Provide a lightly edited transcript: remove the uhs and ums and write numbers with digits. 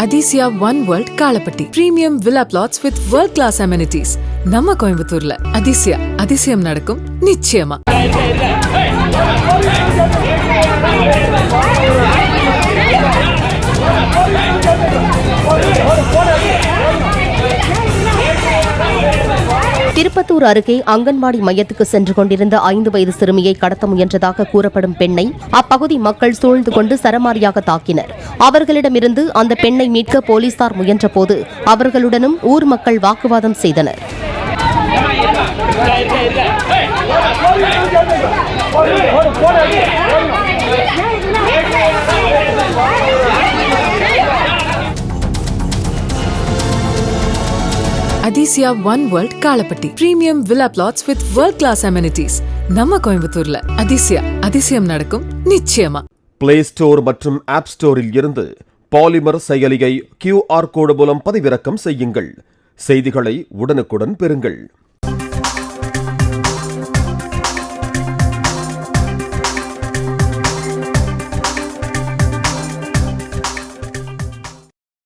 Athisaya one world Kalapatti premium villa plots with world class amenities நம்ம கோயம்புத்தூர்ல. அதிசயா, அதிசயம் நடக்கும் நிச்சயமா. திருப்பத்தூர் அருகே அங்கன்வாடி மையத்துக்கு சென்று கொண்டிருந்த 5 வயது சிறுமியை கடத்த முயன்றதாக கூறப்படும் பெண்ணை அப்பகுதி மக்கள் சூழ்ந்து கொண்டு சரமாரியாக தாக்கினர். அவர்களிடமிருந்து அந்த பெண்ணை மீட்க போலீசார் முயன்றபோது அவர்களுடனும் ஊர் மக்கள் வாக்குவாதம் செய்தனர். Athisaya one world Kalapatti premium villa plots with world class amenities நம்ம கோயம்புத்தூர்ல. அதிசயா, அதிசயம் நடக்கும் நிச்சயமா. பிளே ஸ்டோர் மற்றும் ஆப் ஸ்டோரில் இருந்து பாலிமர் செயலியை QR கோடு மூலம் பதிவிறக்கம் செய்யுங்கள். செய்திகளை உடனுக்குடன் பெறுங்கள்.